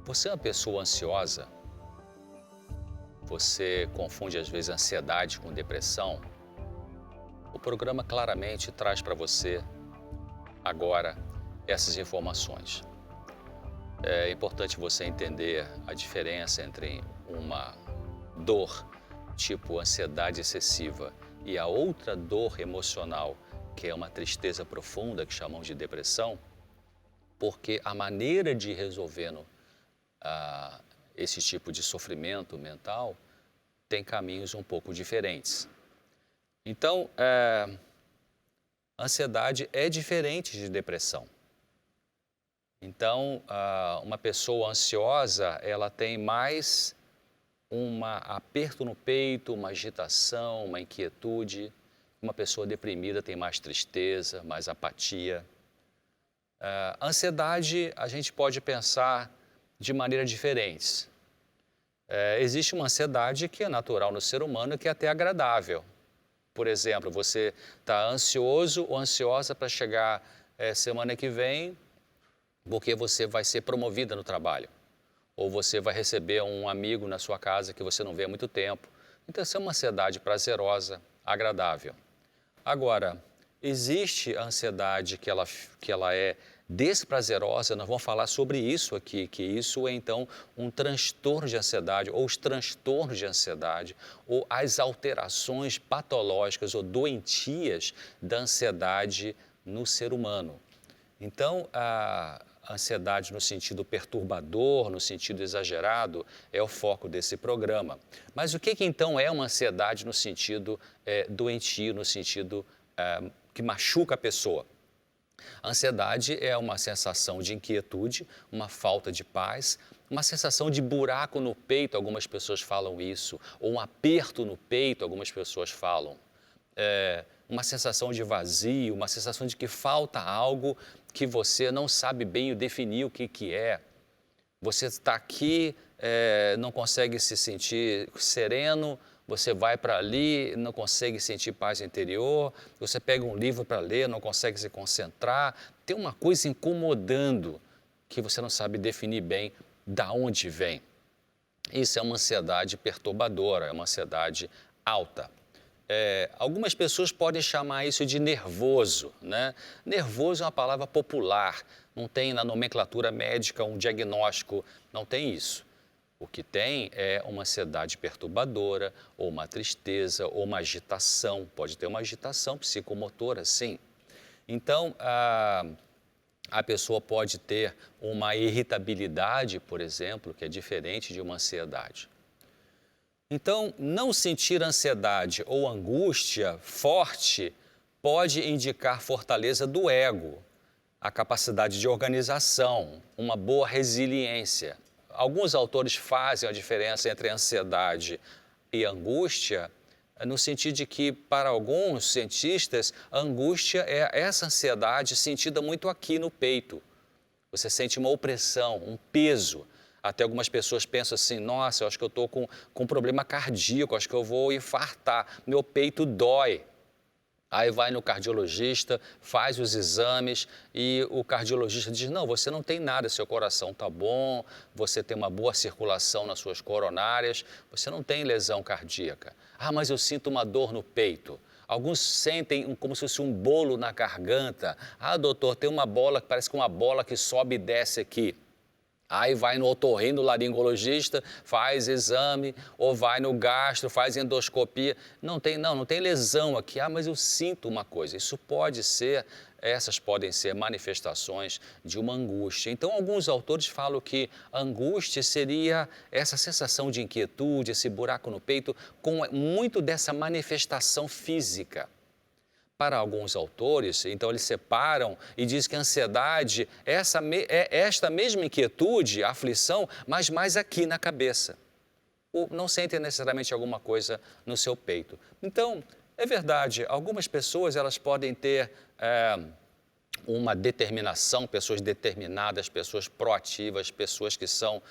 Você é uma pessoa ansiosa? Você confunde às vezes ansiedade com depressão? O programa claramente traz para você agora essas informações. É importante você entender a diferença entre uma dor tipo ansiedade excessiva e a outra dor emocional, que é uma tristeza profunda, que chamamos de depressão, porque a maneira de resolvendo ah, esse tipo de sofrimento mental tem caminhos um pouco diferentes. Então, ansiedade é diferente de depressão. Então, uma pessoa ansiosa, ela tem mais um aperto no peito, uma agitação, uma inquietude. Uma pessoa deprimida tem mais tristeza, mais apatia. Ansiedade, a gente pode pensar de maneiras diferentes. Existe uma ansiedade que é natural no ser humano, que é até agradável. Por exemplo, você está ansioso ou ansiosa para chegar semana que vem, porque você vai ser promovida no trabalho. Ou você vai receber um amigo na sua casa que você não vê há muito tempo. Então, essa é uma ansiedade prazerosa, agradável. Agora, existe a ansiedade que ela é desprazerosa, nós vamos falar sobre isso aqui, que isso é então um transtorno de ansiedade, ou os transtornos de ansiedade, ou as alterações patológicas ou doentias da ansiedade no ser humano. Então, a ansiedade no sentido perturbador, no sentido exagerado, é o foco desse programa. Mas o que então é uma ansiedade no sentido doentio, no sentido que machuca a pessoa? A ansiedade é uma sensação de inquietude, uma falta de paz, uma sensação de buraco no peito, algumas pessoas falam isso, ou um aperto no peito, algumas pessoas falam. Uma sensação de vazio, uma sensação de que falta algo que você não sabe bem definir o que é. Você está aqui, não consegue se sentir sereno, você vai para ali, não consegue sentir paz interior, você pega um livro para ler, não consegue se concentrar, tem uma coisa incomodando que você não sabe definir bem da onde vem. Isso é uma ansiedade perturbadora, é uma ansiedade alta. Algumas pessoas podem chamar isso de nervoso, né? Nervoso é uma palavra popular, não tem na nomenclatura médica um diagnóstico, não tem isso. O que tem é uma ansiedade perturbadora, ou uma tristeza, ou uma agitação, pode ter uma agitação psicomotora, sim. Então, a pessoa pode ter uma irritabilidade, por exemplo, que é diferente de uma ansiedade. Então, não sentir ansiedade ou angústia forte pode indicar fortaleza do ego, a capacidade de organização, uma boa resiliência. Alguns autores fazem a diferença entre ansiedade e angústia, no sentido de que, para alguns cientistas, a angústia é essa ansiedade sentida muito aqui no peito. Você sente uma opressão, um peso. Até algumas pessoas pensam assim, nossa, eu acho que eu estou com um problema cardíaco, acho que eu vou infartar, meu peito dói. Aí vai no cardiologista, faz os exames e o cardiologista diz, não, você não tem nada, seu coração está bom, você tem uma boa circulação nas suas coronárias, você não tem lesão cardíaca. Ah, mas eu sinto uma dor no peito. Alguns sentem como se fosse um bolo na garganta. Ah, doutor, tem uma bola, parece que uma bola que sobe e desce aqui. Aí vai no otorrinolaringologista, faz exame, ou vai no gastro, faz endoscopia. Não tem lesão aqui. Ah, mas eu sinto uma coisa. Isso pode ser, essas podem ser manifestações de uma angústia. Então, alguns autores falam que a angústia seria essa sensação de inquietude, esse buraco no peito, com muito dessa manifestação física. Para alguns autores, então eles separam e dizem que a ansiedade é esta mesma inquietude, aflição, mas mais aqui na cabeça. Não sentem necessariamente alguma coisa no seu peito. Então, é verdade, algumas pessoas elas podem ter uma determinação, pessoas determinadas, pessoas proativas, pessoas que são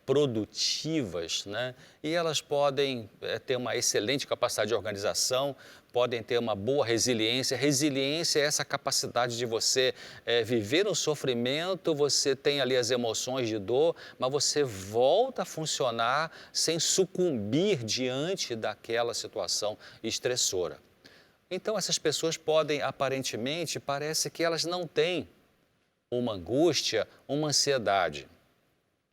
produtivas, né? E elas podem ter uma excelente capacidade de organização, podem ter uma boa resiliência. Resiliência é essa capacidade de você viver o sofrimento, você tem ali as emoções de dor, mas você volta a funcionar sem sucumbir diante daquela situação estressora. Então, essas pessoas podem, aparentemente, parece que elas não têm uma angústia, uma ansiedade.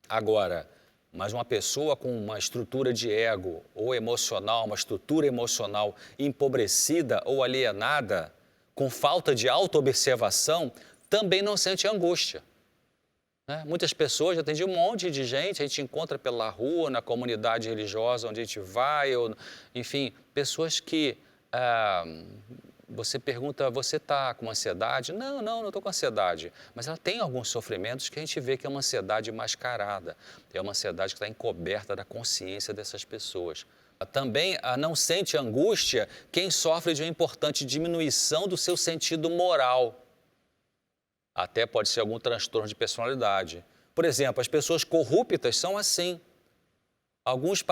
Agora, mas uma pessoa com uma estrutura de ego ou emocional, uma estrutura emocional empobrecida ou alienada, com falta de autoobservação, também não sente angústia. Né? Muitas pessoas, já atendi um monte de gente, a gente encontra pela rua, na comunidade religiosa onde a gente vai, ou, enfim, pessoas que você pergunta, você está com ansiedade? Não estou com ansiedade. Mas ela tem alguns sofrimentos que a gente vê que é uma ansiedade mascarada. É uma ansiedade que está encoberta da consciência dessas pessoas. Também não sente angústia quem sofre de uma importante diminuição do seu sentido moral. Até pode ser algum transtorno de personalidade. Por exemplo, as pessoas corruptas são assim. Alguns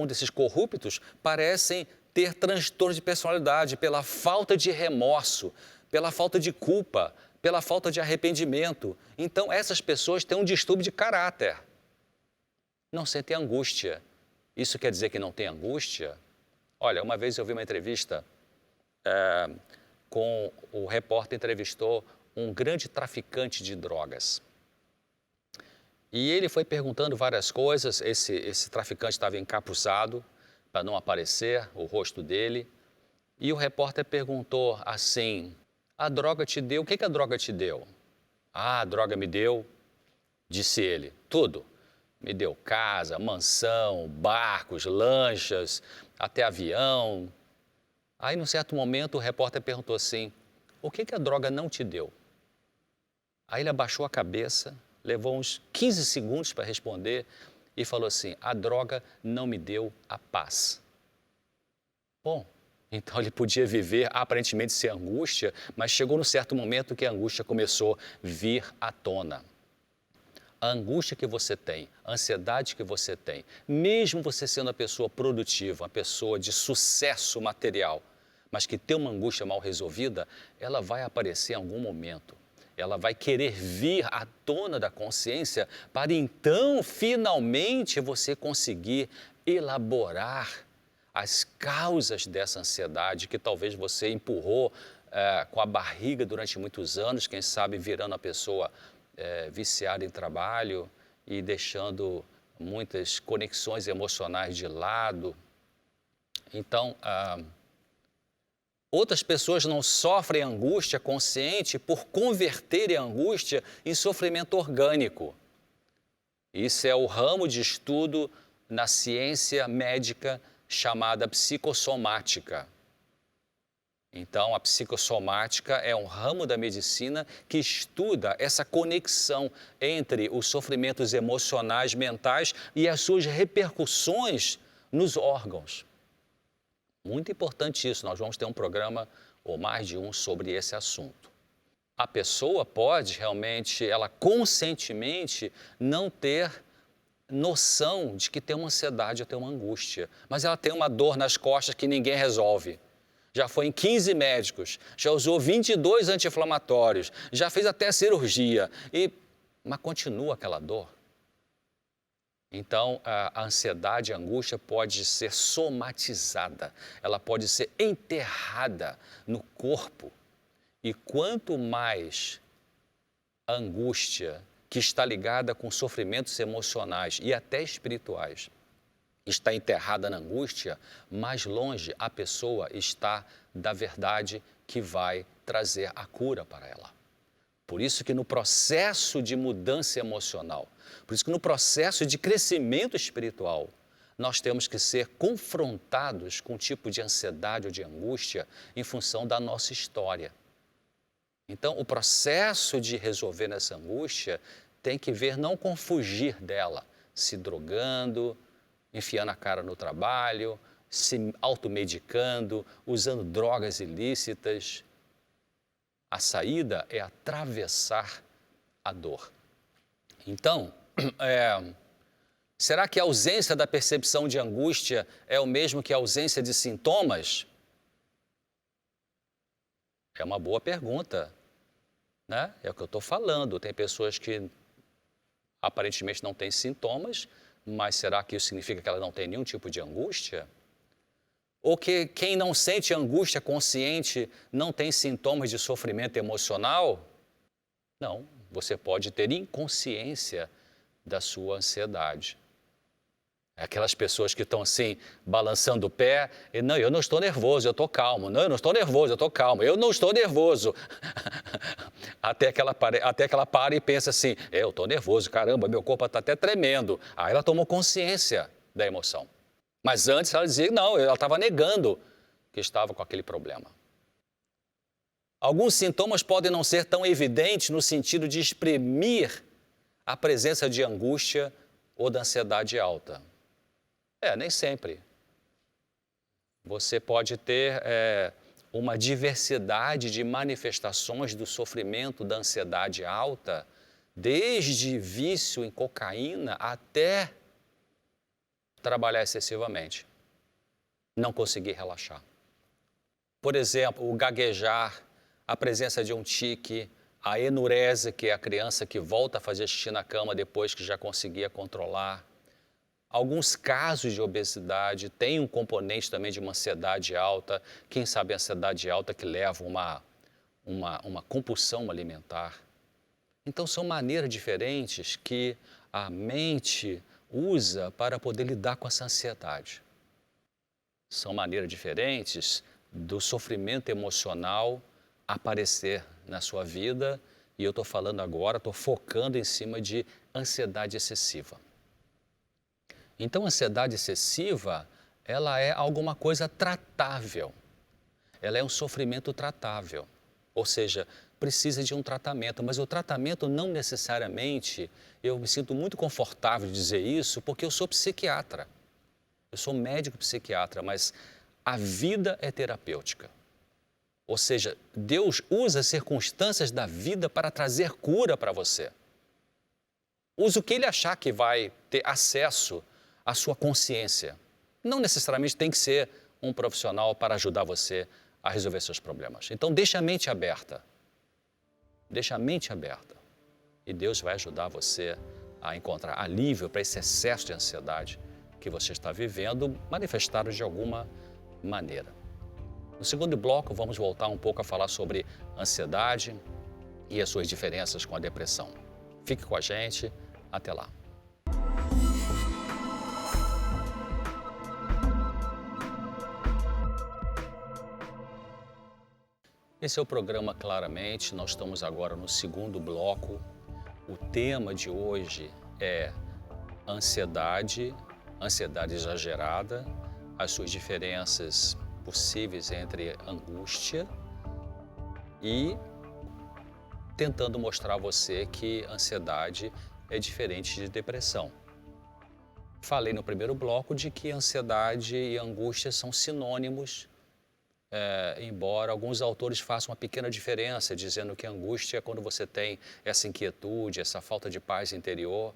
desses corruptos parecem ter transtorno de personalidade pela falta de remorso, pela falta de culpa, pela falta de arrependimento. Então, essas pessoas têm um distúrbio de caráter. Não sentem angústia. Isso quer dizer que não tem angústia? Olha, uma vez eu vi uma entrevista com o repórter entrevistou um grande traficante de drogas. E ele foi perguntando várias coisas, esse traficante estava encapuzado, para não aparecer o rosto dele. E o repórter perguntou assim, a droga te deu, o que a droga te deu? Ah, a droga me deu, disse ele, tudo. Me deu casa, mansão, barcos, lanchas, até avião. Aí, num certo momento, o repórter perguntou assim, o que a droga não te deu? Aí ele abaixou a cabeça, levou uns 15 segundos para responder e falou assim, a droga não me deu a paz. Bom, então ele podia viver aparentemente sem angústia, mas chegou num certo momento que a angústia começou a vir à tona. A angústia que você tem, a ansiedade que você tem, mesmo você sendo uma pessoa produtiva, uma pessoa de sucesso material, mas que tem uma angústia mal resolvida, ela vai aparecer em algum momento. Ela vai querer vir à tona da consciência para então, finalmente, você conseguir elaborar as causas dessa ansiedade que talvez você empurrou com a barriga durante muitos anos, quem sabe virando a pessoa viciada em trabalho e deixando muitas conexões emocionais de lado. Então, outras pessoas não sofrem angústia consciente por converterem a angústia em sofrimento orgânico. Isso é o ramo de estudo na ciência médica chamada psicossomática. Então, a psicossomática é um ramo da medicina que estuda essa conexão entre os sofrimentos emocionais, mentais e as suas repercussões nos órgãos. Muito importante isso, nós vamos ter um programa ou mais de um sobre esse assunto. A pessoa pode realmente, ela conscientemente não ter noção de que tem uma ansiedade ou tem uma angústia, mas ela tem uma dor nas costas que ninguém resolve. Já foi em 15 médicos, já usou 22 anti-inflamatórios, já fez até cirurgia, mas continua aquela dor. Então, a ansiedade, a angústia pode ser somatizada, ela pode ser enterrada no corpo. E quanto mais a angústia, que está ligada com sofrimentos emocionais e até espirituais, está enterrada na angústia, mais longe a pessoa está da verdade que vai trazer a cura para ela. Por isso que no processo de mudança emocional, por isso que no processo de crescimento espiritual, nós temos que ser confrontados com um tipo de ansiedade ou de angústia em função da nossa história. Então, o processo de resolver essa angústia tem que ver não com fugir dela, se drogando, enfiando a cara no trabalho, se automedicando, usando drogas ilícitas. A saída é atravessar a dor. Então, será que a ausência da percepção de angústia é o mesmo que a ausência de sintomas? É uma boa pergunta, né? É o que eu estou falando. Tem pessoas que aparentemente não têm sintomas, mas será que isso significa que ela não tem nenhum tipo de angústia? Ou que quem não sente angústia consciente não tem sintomas de sofrimento emocional? Não, você pode ter inconsciência da sua ansiedade. É aquelas pessoas que estão assim, balançando o pé, e não, eu não estou nervoso, eu estou calmo. Não, eu não estou nervoso, eu estou calmo. Eu não estou nervoso. Até que ela para e pensa assim, eu estou nervoso, caramba, meu corpo está até tremendo. Aí ela tomou consciência da emoção. Mas antes ela dizia, não, ela estava negando que estava com aquele problema. Alguns sintomas podem não ser tão evidentes no sentido de exprimir a presença de angústia ou da ansiedade alta. Nem sempre. Você pode ter uma diversidade de manifestações do sofrimento da ansiedade alta, desde vício em cocaína até trabalhar excessivamente, não conseguir relaxar. Por exemplo, o gaguejar, a presença de um tique, a enurese, que é a criança que volta a fazer xixi na cama depois que já conseguia controlar. Alguns casos de obesidade têm um componente também de uma ansiedade alta, quem sabe a ansiedade alta que leva uma compulsão alimentar. Então são maneiras diferentes que a mente usa para poder lidar com essa ansiedade. São maneiras diferentes do sofrimento emocional aparecer na sua vida, e eu estou falando agora, estou focando em cima de ansiedade excessiva. Então, a ansiedade excessiva, ela é alguma coisa tratável. Ela é um sofrimento tratável. Ou seja, precisa de um tratamento. Mas o tratamento não necessariamente, eu me sinto muito confortável de dizer isso, porque eu sou psiquiatra. Eu sou médico psiquiatra, mas a vida é terapêutica. Ou seja, Deus usa as circunstâncias da vida para trazer cura para você. Usa o que Ele achar que vai ter acesso à sua consciência. Não necessariamente tem que ser um profissional para ajudar você a resolver seus problemas. Então, deixa a mente aberta. Deixa a mente aberta. E Deus vai ajudar você a encontrar alívio para esse excesso de ansiedade que você está vivendo, manifestado de alguma maneira. No segundo bloco, vamos voltar um pouco a falar sobre ansiedade e as suas diferenças com a depressão. Fique com a gente. Até lá. Esse é o programa Claramente. Nós estamos agora no segundo bloco. O tema de hoje é ansiedade exagerada, as suas diferenças possíveis entre angústia e tentando mostrar a você que ansiedade é diferente de depressão. Falei no primeiro bloco de que ansiedade e angústia são sinônimos, embora alguns autores façam uma pequena diferença, dizendo que angústia é quando você tem essa inquietude, essa falta de paz interior,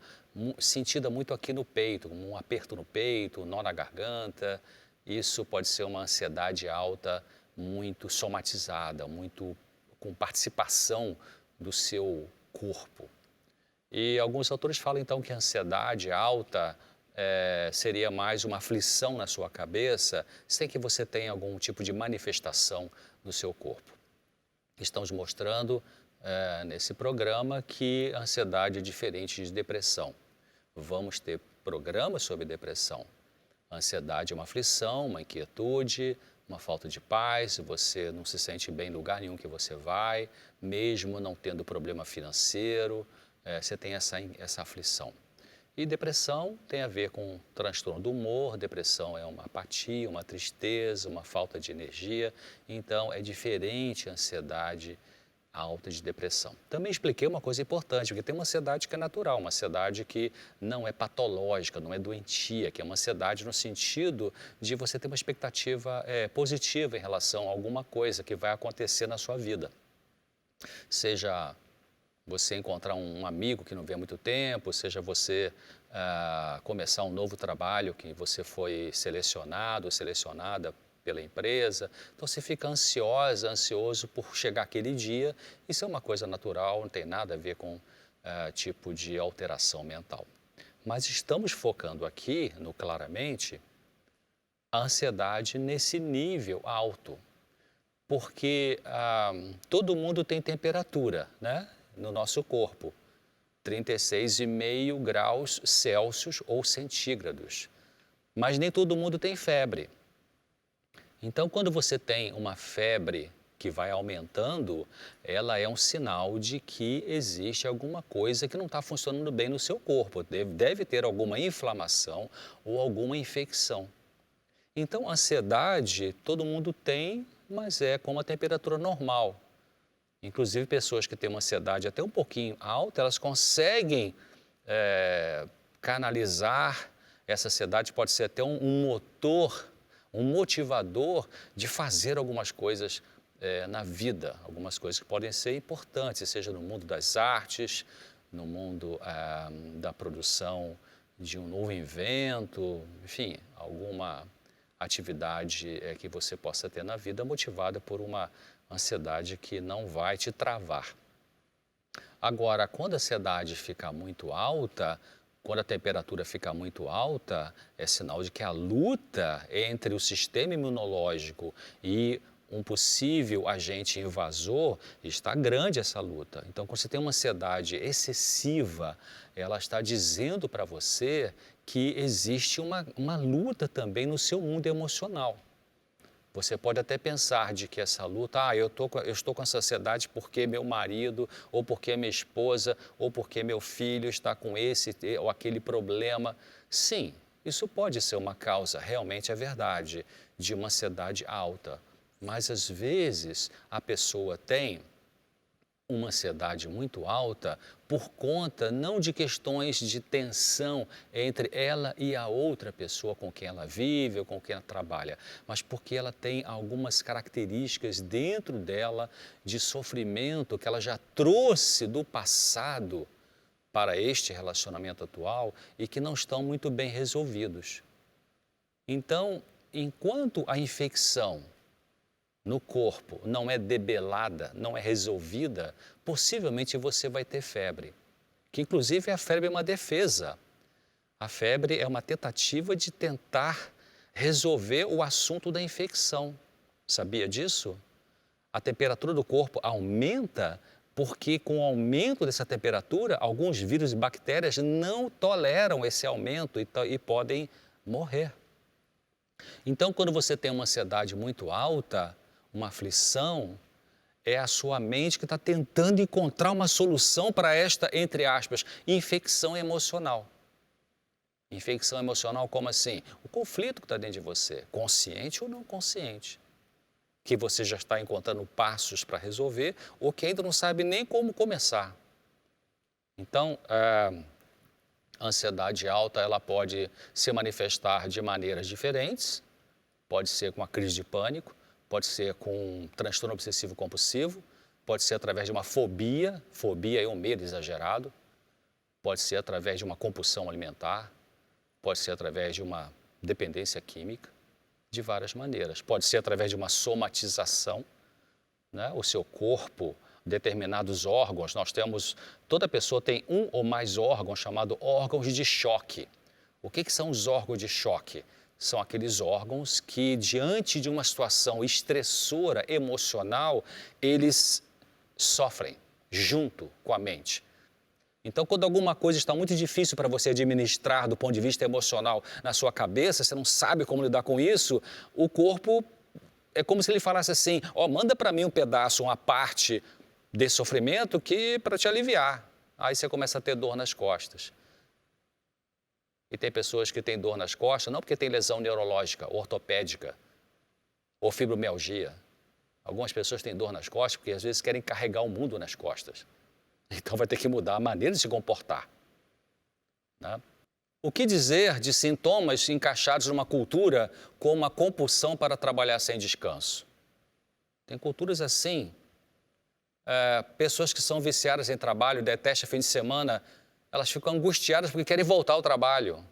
sentida muito aqui no peito, como um aperto no peito, um nó na garganta. Isso pode ser uma ansiedade alta muito somatizada, muito com participação do seu corpo. E alguns autores falam então que a ansiedade alta seria mais uma aflição na sua cabeça, sem que você tenha algum tipo de manifestação no seu corpo. Estamos mostrando nesse programa que a ansiedade é diferente de depressão. Vamos ter programas sobre depressão. A ansiedade é uma aflição, uma inquietude, uma falta de paz, você não se sente bem em lugar nenhum que você vai, mesmo não tendo problema financeiro, você tem essa aflição. E depressão tem a ver com transtorno do humor, depressão é uma apatia, uma tristeza, uma falta de energia, então é diferente a ansiedade alta de depressão. Também expliquei uma coisa importante, porque tem uma ansiedade que é natural, uma ansiedade que não é patológica, não é doentia, que é uma ansiedade no sentido de você ter uma expectativa positiva em relação a alguma coisa que vai acontecer na sua vida. Seja você encontrar um amigo que não vê há muito tempo, seja você começar um novo trabalho que você foi selecionado, selecionada pela empresa. Então você fica ansiosa, ansioso por chegar aquele dia. Isso é uma coisa natural, não tem nada a ver com tipo de alteração mental. Mas estamos focando aqui, no claramente, a ansiedade nesse nível alto. Porque todo mundo tem temperatura, né, no nosso corpo. 36,5 graus Celsius ou centígrados. Mas nem todo mundo tem febre. Então, quando você tem uma febre que vai aumentando, ela é um sinal de que existe alguma coisa que não está funcionando bem no seu corpo. Deve ter alguma inflamação ou alguma infecção. Então, ansiedade todo mundo tem, mas é com uma temperatura normal. Inclusive, pessoas que têm uma ansiedade até um pouquinho alta, elas conseguem canalizar essa ansiedade, pode ser até um motor, um motivador de fazer algumas coisas na vida, algumas coisas que podem ser importantes, seja no mundo das artes, no mundo da produção de um novo invento, enfim, alguma atividade que você possa ter na vida motivada por uma ansiedade que não vai te travar. Agora, quando a ansiedade fica muito alta, quando a temperatura fica muito alta, é sinal de que a luta entre o sistema imunológico e um possível agente invasor está grande essa luta. Então, quando você tem uma ansiedade excessiva, ela está dizendo para você que existe uma luta também no seu mundo emocional. Você pode até pensar de que essa luta, eu estou com essa ansiedade porque meu marido, ou porque minha esposa, ou porque meu filho está com esse ou aquele problema. Sim, isso pode ser uma causa, realmente é verdade, de uma ansiedade alta. Mas às vezes a pessoa tem uma ansiedade muito alta por conta não de questões de tensão entre ela e a outra pessoa com quem ela vive ou com quem ela trabalha, mas porque ela tem algumas características dentro dela de sofrimento que ela já trouxe do passado para este relacionamento atual e que não estão muito bem resolvidos. Então, enquanto a infecção no corpo não é debelada, não é resolvida, possivelmente você vai ter febre. Que inclusive a febre é uma defesa. A febre é uma tentativa de tentar resolver o assunto da infecção. Sabia disso? A temperatura do corpo aumenta porque com o aumento dessa temperatura, alguns vírus e bactérias não toleram esse aumento e podem morrer. Então, quando você tem uma ansiedade muito alta, uma aflição, é a sua mente que está tentando encontrar uma solução para esta, entre aspas, infecção emocional. Infecção emocional como assim? O conflito que está dentro de você, consciente ou não consciente, que você já está encontrando passos para resolver ou que ainda não sabe nem como começar. Então, a ansiedade alta ela pode se manifestar de maneiras diferentes, pode ser com uma crise de pânico, pode ser com um transtorno obsessivo compulsivo, pode ser através de uma fobia é um medo exagerado, pode ser através de uma compulsão alimentar, pode ser através de uma dependência química, de várias maneiras. Pode ser através de uma somatização, né? O seu corpo, determinados órgãos, toda pessoa tem um ou mais órgãos chamados órgãos de choque. O que são os órgãos de choque? São aqueles órgãos que, diante de uma situação estressora, emocional, eles sofrem junto com a mente. Então, quando alguma coisa está muito difícil para você administrar do ponto de vista emocional na sua cabeça, você não sabe como lidar com isso, o corpo é como se ele falasse assim, manda para mim um pedaço, uma parte desse sofrimento para te aliviar. Aí você começa a ter dor nas costas. E tem pessoas que têm dor nas costas, não porque tem lesão neurológica, ortopédica, ou fibromialgia. Algumas pessoas têm dor nas costas porque às vezes querem carregar o mundo nas costas. Então vai ter que mudar a maneira de se comportar, né? O que dizer de sintomas encaixados numa cultura com uma compulsão para trabalhar sem descanso? Tem culturas assim. Pessoas que são viciadas em trabalho, detestam fim de semana, elas ficam angustiadas porque querem voltar ao trabalho.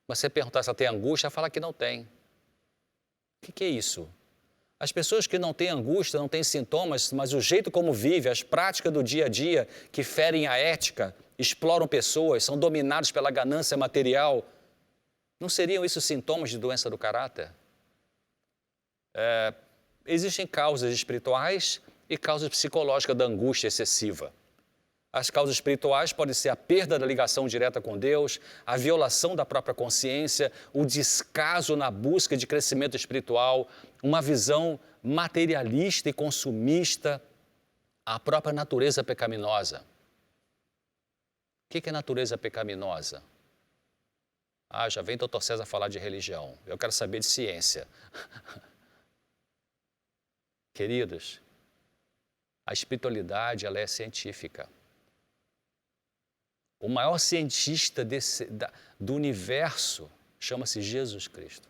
Mas se você perguntar se ela tem angústia, ela fala que não tem. O que é isso? As pessoas que não têm angústia, não têm sintomas, mas o jeito como vive, as práticas do dia a dia que ferem a ética, exploram pessoas, são dominados pela ganância material, não seriam isso sintomas de doença do caráter? Existem causas espirituais e causas psicológicas da angústia excessiva. As causas espirituais podem ser a perda da ligação direta com Deus, a violação da própria consciência, o descaso na busca de crescimento espiritual, uma visão materialista e consumista, a própria natureza pecaminosa. O que é natureza pecaminosa? Já vem doutor César falar de religião. Eu quero saber de ciência. Queridos, a espiritualidade ela é científica. O maior cientista do universo chama-se Jesus Cristo.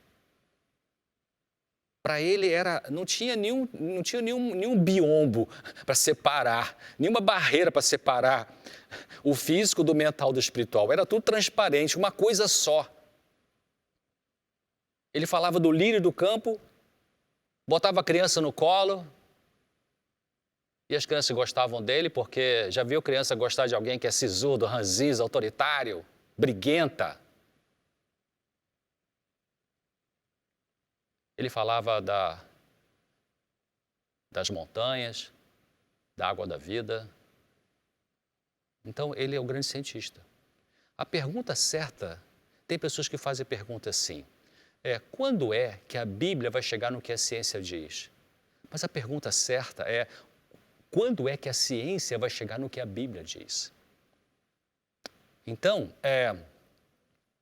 Para ele não tinha nenhum biombo para separar, nenhuma barreira para separar o físico do mental do espiritual. Era tudo transparente, uma coisa só. Ele falava do lírio do campo, botava a criança no colo, e as crianças gostavam dele porque já viu criança gostar de alguém que é sisudo, ranzinza, autoritário, briguenta. Ele falava das montanhas, da água da vida. Então, ele é o grande cientista. A pergunta certa, tem pessoas que fazem pergunta assim, quando é que a Bíblia vai chegar no que a ciência diz? Mas a pergunta certa é, quando é que a ciência vai chegar no que a Bíblia diz? Então,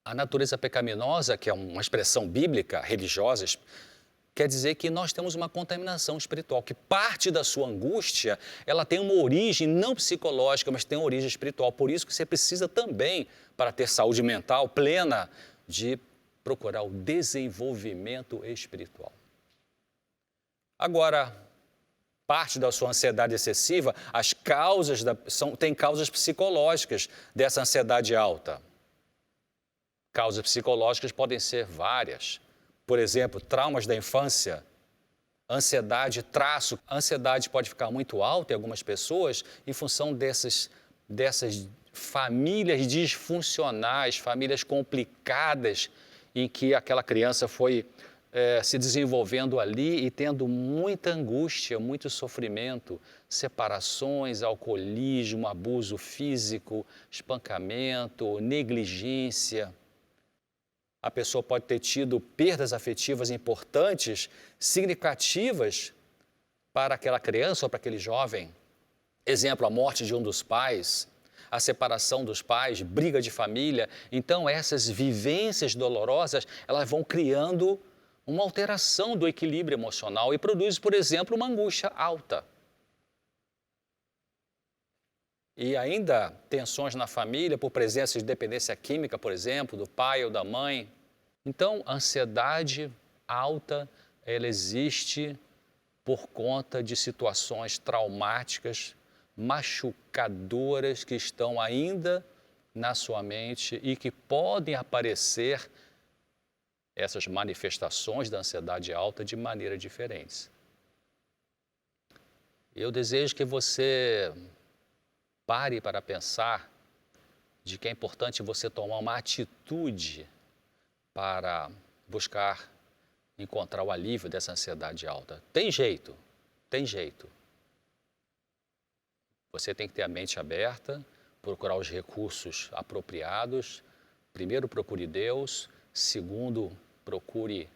a natureza pecaminosa, que é uma expressão bíblica, religiosa, quer dizer que nós temos uma contaminação espiritual, que parte da sua angústia, ela tem uma origem não psicológica, mas tem uma origem espiritual. Por isso que você precisa também, para ter saúde mental plena, de procurar o desenvolvimento espiritual. Agora, parte da sua ansiedade excessiva, tem causas psicológicas dessa ansiedade alta. Causas psicológicas podem ser várias. Por exemplo, traumas da infância, ansiedade, traço. A ansiedade pode ficar muito alta em algumas pessoas em função dessas famílias disfuncionais, famílias complicadas, em que aquela criança foi se desenvolvendo ali e tendo muita angústia, muito sofrimento, separações, alcoolismo, abuso físico, espancamento, negligência. A pessoa pode ter tido perdas afetivas importantes, significativas para aquela criança ou para aquele jovem. Exemplo, a morte de um dos pais, a separação dos pais, briga de família. Então, essas vivências dolorosas, elas vão criando uma alteração do equilíbrio emocional e produz, por exemplo, uma angústia alta. E ainda tensões na família por presença de dependência química, por exemplo, do pai ou da mãe. Então, a ansiedade alta, ela existe por conta de situações traumáticas, machucadoras que estão ainda na sua mente e que podem aparecer essas manifestações da ansiedade alta de maneira diferentes. Eu desejo que você pare para pensar de que é importante você tomar uma atitude para buscar encontrar o alívio dessa ansiedade alta. Tem jeito, tem jeito. Você tem que ter a mente aberta, procurar os recursos apropriados. Primeiro, procure Deus. Segundo, procure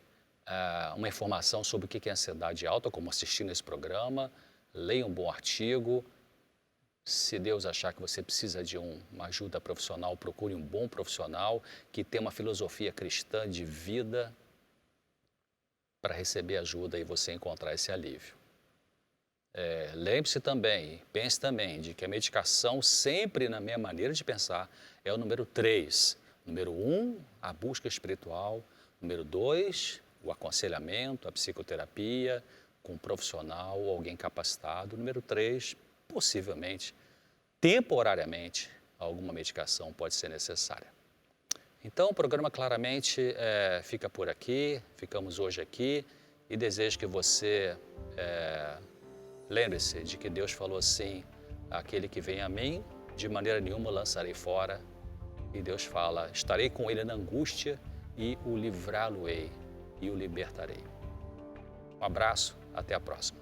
uma informação sobre o que é ansiedade alta, como assistir nesse programa. Leia um bom artigo. Se Deus achar que você precisa de uma ajuda profissional, procure um bom profissional que tenha uma filosofia cristã de vida para receber ajuda e você encontrar esse alívio. Lembre-se também, pense também, de que a medicação sempre, na minha maneira de pensar, é o número 3. Número 1, a busca espiritual. Número 2, o aconselhamento, a psicoterapia, com um profissional ou alguém capacitado. Número 3, possivelmente, temporariamente, alguma medicação pode ser necessária. Então, o programa claramente fica por aqui, ficamos hoje aqui. e desejo que você lembre-se de que Deus falou assim: aquele que vem a mim, de maneira nenhuma lançarei fora. E Deus fala: estarei com ele na angústia e o livrá-lo-ei e o libertarei. Um abraço, até a próxima.